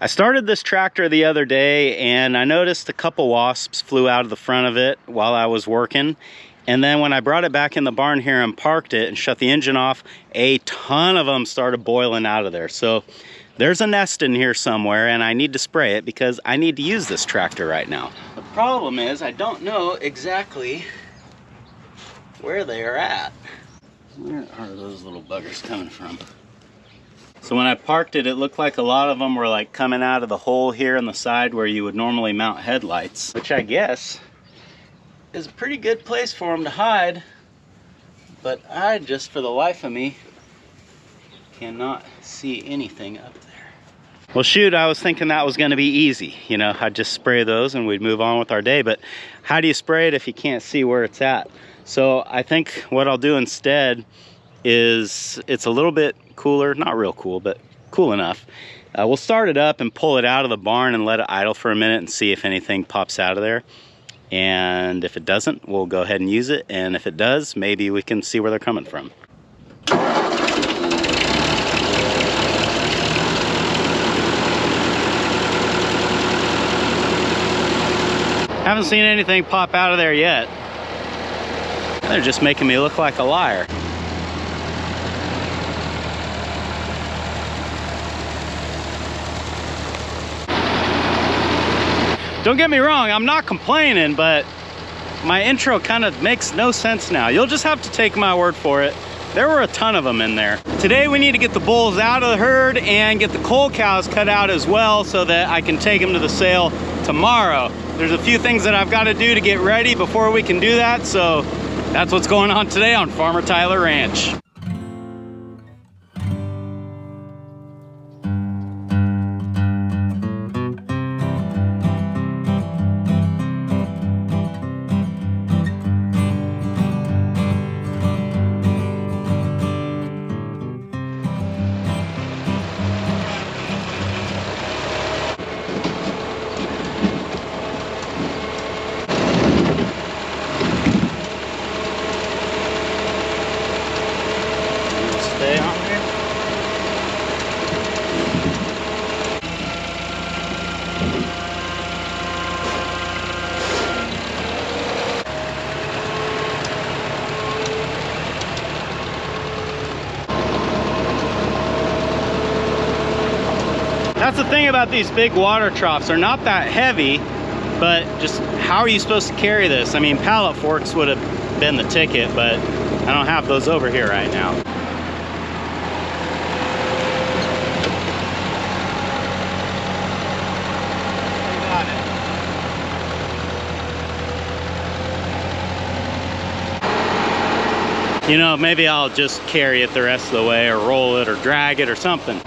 I started this tractor the other day and I noticed a couple wasps flew out of the front of it while I was working. And then when I brought it back in the barn here and parked it and shut the engine off, a ton of them started boiling out of there. So there's a nest in here somewhere and I need to spray it because I need to use this tractor right now. The problem is I don't know exactly where they are at. Where are those little buggers coming from? So when I parked it, it looked like a lot of them were like coming out of the hole here on the side where you would normally mount headlights, which I guess is a pretty good place for them to hide. But I just, for the life of me, cannot see anything up there. Well, shoot, I was thinking that was gonna be easy. You know, I'd just spray those and we'd move on with our day, but how do you spray it if you can't see where it's at? So I think what I'll do instead is, it's a little bit cooler, not real cool, but cool enough. We'll start it up and pull it out of the barn and let it idle for a minute and see if anything pops out of there. And if it doesn't, we'll go ahead and use it. And if it does, maybe we can see where they're coming from. Haven't seen anything pop out of there yet. They're just making me look like a liar. Don't get me wrong, I'm not complaining, but my intro kind of makes no sense now. You'll just have to take my word for it. There were a ton of them in there. Today we need to get the bulls out of the herd and get the coal cows cut out as well so that I can take them to the sale tomorrow. There's a few things that I've got to do to get ready before we can do that, so that's what's going on today on Farmer Tyler Ranch. That's the thing about these big water troughs. They're not that heavy, but just how are you supposed to carry this? I mean, pallet forks would have been the ticket, but I don't have those over here right now. You know, maybe I'll just carry it the rest of the way or roll it or drag it or something.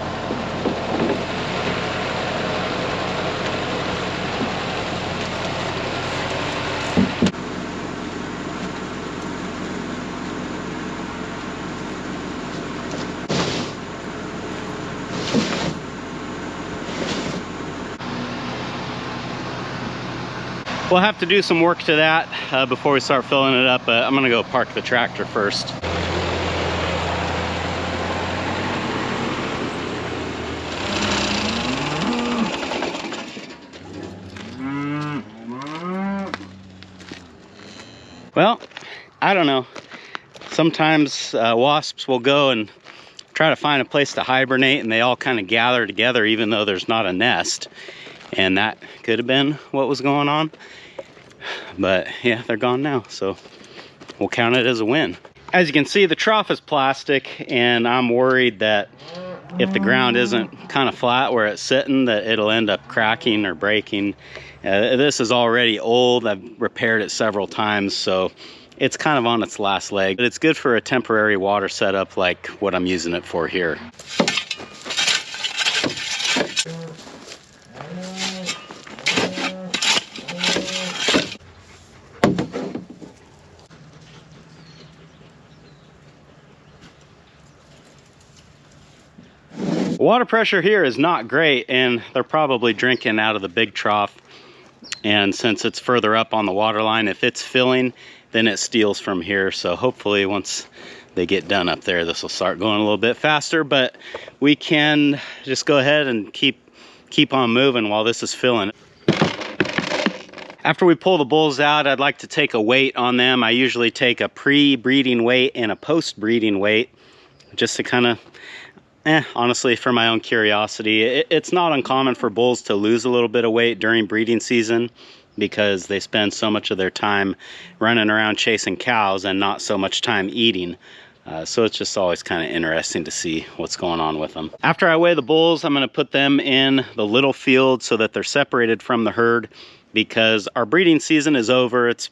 We'll have to do some work to that before we start filling it up, but I'm gonna go park the tractor first. Well, I don't know. Sometimes wasps will go and try to find a place to hibernate and they all kind of gather together even though there's not a nest. And that could have been what was going on. But yeah, they're gone now, so we'll count it as a win. As you can see, the trough is plastic, and I'm worried that if the ground isn't kind of flat where it's sitting, that it'll end up cracking or breaking. This is already old. I've repaired it several times, so it's kind of on its last leg. But it's good for a temporary water setup like what I'm using it for here. Water pressure here is not great, and they're probably drinking out of the big trough. And since it's further up on the water line, if it's filling, then it steals from here. So hopefully once they get done up there, this will start going a little bit faster, but we can just go ahead and keep keep on moving while this is filling. After we pull the bulls out, I'd like to take a weight on them. I usually take a pre-breeding weight and a post-breeding weight, just to kind of, honestly, for my own curiosity. It's not uncommon for bulls to lose a little bit of weight during breeding season because they spend so much of their time running around chasing cows and not so much time eating. So it's just always kind of interesting to see what's going on with them. After I weigh the bulls, I'm going to put them in the little field so that they're separated from the herd, because our breeding season is over. It's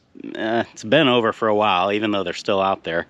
been over for a while, even though they're still out there.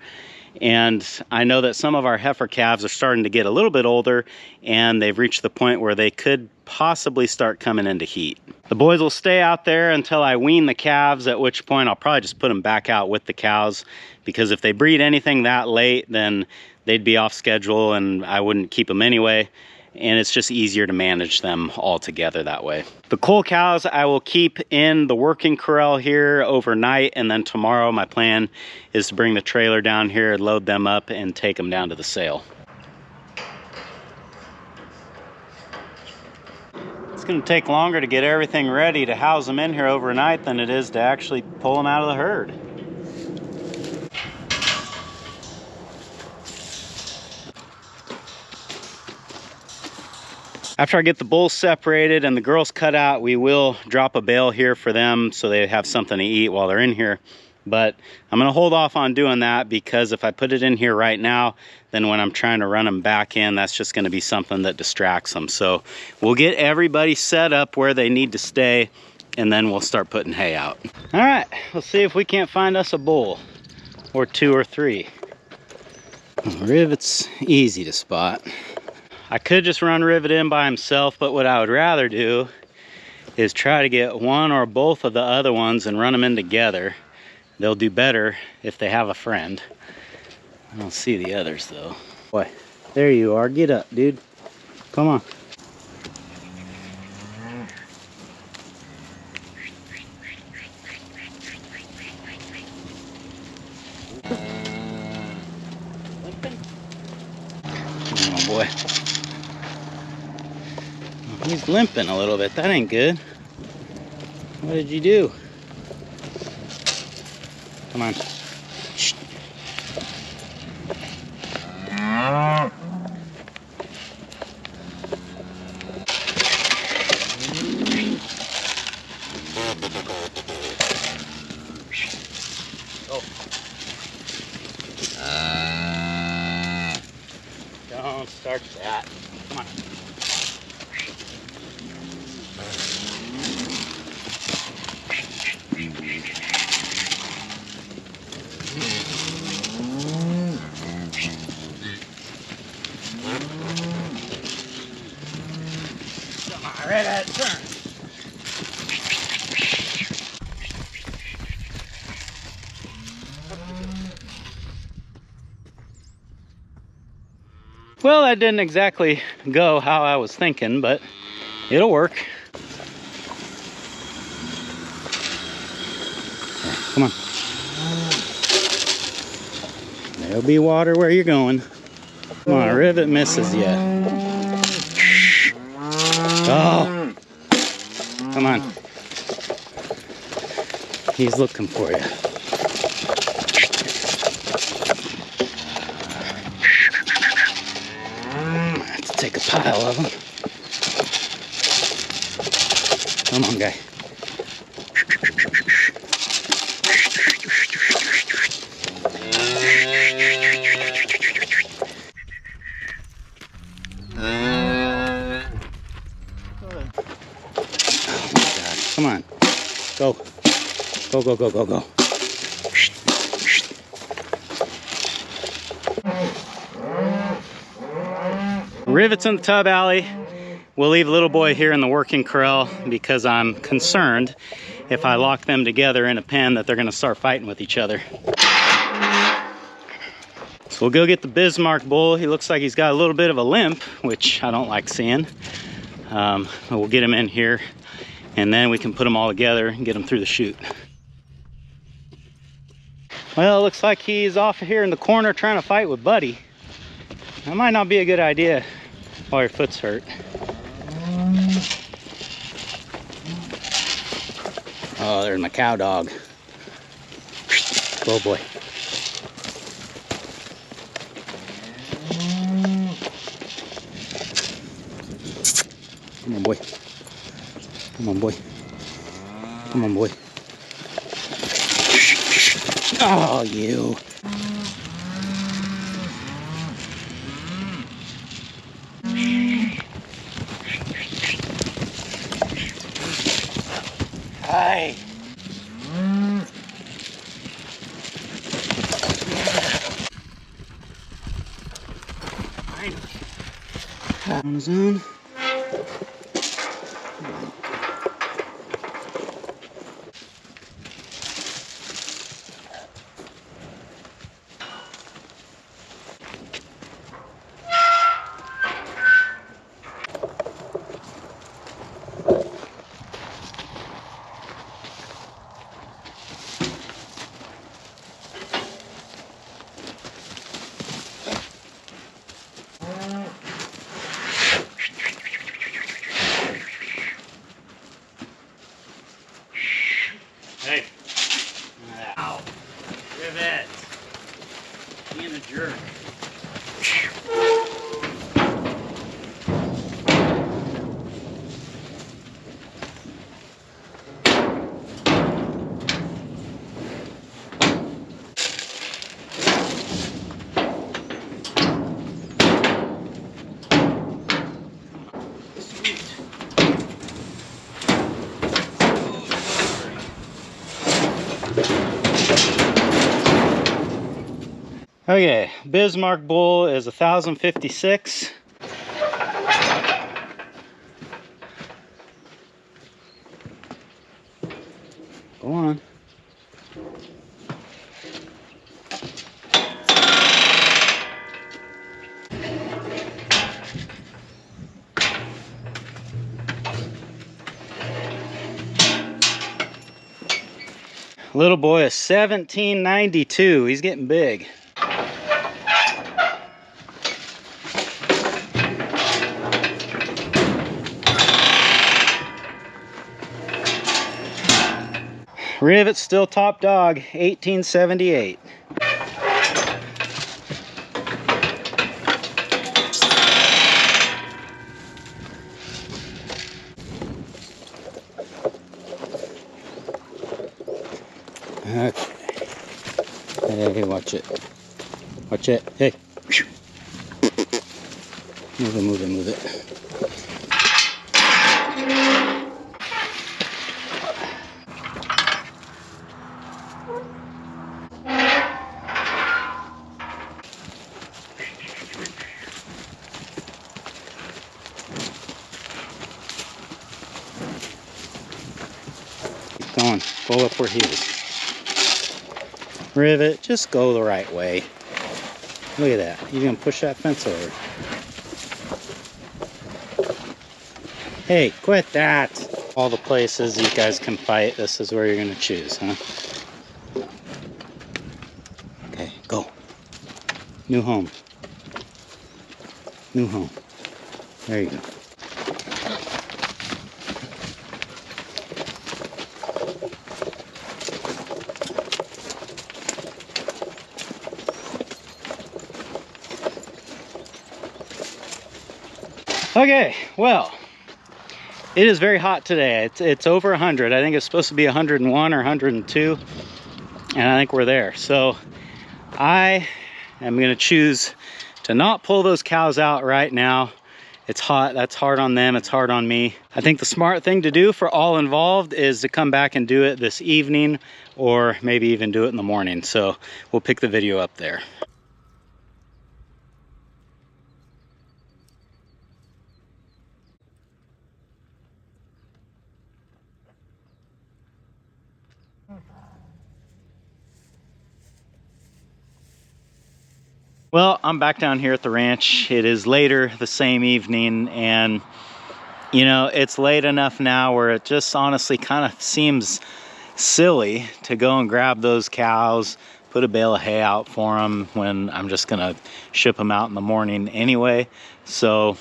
And I know that some of our heifer calves are starting to get a little bit older, and they've reached the point where they could possibly start coming into heat. The boys will stay out there until I wean the calves, at which point I'll probably just put them back out with the cows, because if they breed anything that late, then they'd be off schedule and I wouldn't keep them anyway. And it's just easier to manage them all together that way. The cull cows I will keep in the working corral here overnight, and then tomorrow my plan is to bring the trailer down here, load them up, and take them down to the sale. It's going to take longer to get everything ready to house them in here overnight than it is to actually pull them out of the herd. After I get the bulls separated and the girls cut out, we will drop a bale here for them so they have something to eat while they're in here. But I'm going to hold off on doing that, because if I put it in here right now, then when I'm trying to run them back in, that's just going to be something that distracts them. So we'll get everybody set up where they need to stay, and then we'll start putting hay out. All right, let's see if we can't find us a bull or 2 or 3. Rivet's easy to spot. I could just run Rivet in by himself, but what I would rather do is try to get one or both of the other ones and run them in together. They'll do better if they have a friend. I don't see the others though. Boy, there you are. Get up, dude. Come on. Oh boy. He's limping a little bit. That ain't good. What did you do? Come on. Shh. Oh. Don't start that. Come on. Rivet, turn. Well, that didn't exactly go how I was thinking, but it'll work. Come on. There'll be water where you're going. Come on, Rivet misses you. Oh, come on. He's looking for you. Let's take a pile of them. Come on, guy. Come on, go, go, go, go, go, go. Rivets in the tub alley. We'll leave little boy here in the working corral because I'm concerned if I lock them together in a pen that they're gonna start fighting with each other. So we'll go get the Bismarck bull. He looks like he's got a little bit of a limp, which I don't like seeing. We'll get him in here, and then we can put them all together and get them through the chute. Well, it looks like he's off here in the corner trying to fight with Buddy. That might not be a good idea while your foot's hurt. Oh, there's my cow dog. Oh boy. Come on, boy. Come on, boy. Come on, boy. Oh, you. Hi. On his own. Hey. Ow. Rivet. Being a jerk. Okay, Bismarck bull is 1,056. Go on. Little boy is 1792. He's getting big. Rivet's still top dog, 1878. Okay. Hey, watch it. Watch it. Hey. Move it, move it, move it. Keep going. Go up where he is. Rivet, just go the right way. Look at that. You're gonna push that fence over. Hey, quit that. All the places you guys can fight, this is where you're gonna choose, huh? Okay, go. New home. New home. There you go. Okay, well, it is very hot today. It's over 100. I think it's supposed to be 101 or 102, and I think we're there. So I am going to choose to not pull those cows out right now. It's hot. That's hard on them. It's hard on me. I think the smart thing to do for all involved is to come back and do it this evening, or maybe even do it in the morning. So we'll pick the video up there. Well, I'm back down here at the ranch. It is later the same evening, and you know, it's late enough now where it just honestly kind of seems silly to go and grab those cows, put a bale of hay out for them when I'm just gonna ship them out in the morning anyway. So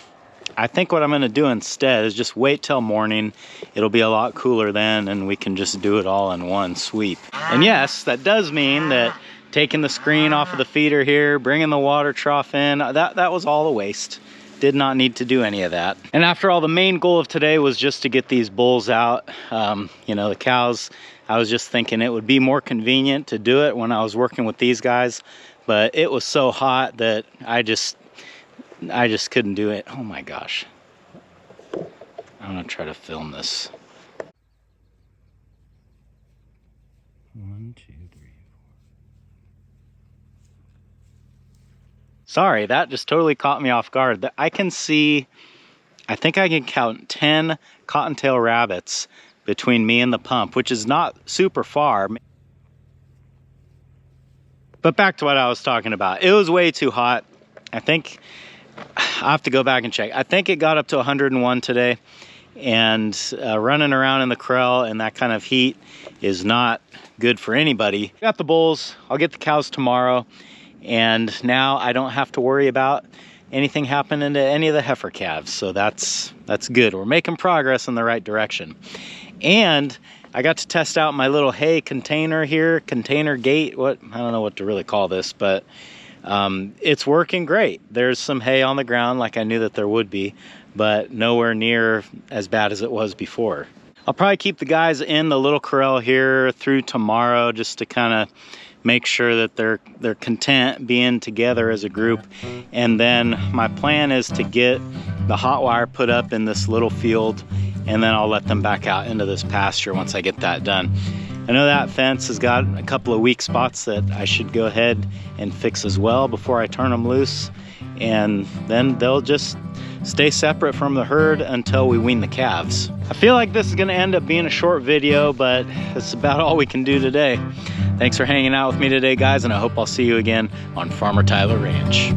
I think what I'm gonna do instead is just wait till morning. It'll be a lot cooler then, and we can just do it all in one sweep. And yes, that does mean that taking the screen off of the feeder here, bringing the water trough in, that was all a waste. Did not need to do any of that. And after all, the main goal of today was just to get these bulls out. You know, the cows, I was just thinking it would be more convenient to do it when I was working with these guys, but it was so hot that I just couldn't do it. Oh my gosh. I'm gonna try to film this. 1, 2, 3, 4. Sorry, that just totally caught me off guard. I can see, I think I can count 10 cottontail rabbits between me and the pump, which is not super far. But back to what I was talking about. It was way too hot. I think I have to go back and check. I think it got up to 101 today, and running around in the corral in that kind of heat is not good for anybody. Got the bulls, I'll get the cows tomorrow, and now I don't have to worry about anything happening to any of the heifer calves, so that's good. We're making progress in the right direction. And I got to test out my little hay container here, container gate, I don't know what to really call this, but it's working great. There's some hay on the ground like I knew that there would be, but nowhere near as bad as it was before. I'll probably keep the guys in the little corral here through tomorrow just to kind of make sure that they're content being together as a group. And then my plan is to get the hot wire put up in this little field, and then I'll let them back out into this pasture once I get that done. I know that fence has got a couple of weak spots that I should go ahead and fix as well before I turn them loose, and then they'll just stay separate from the herd until we wean the calves. I feel like this is going to end up being a short video, but that's about all we can do today. Thanks for hanging out with me today, guys, and I hope I'll see you again on Farmer Tyler Ranch.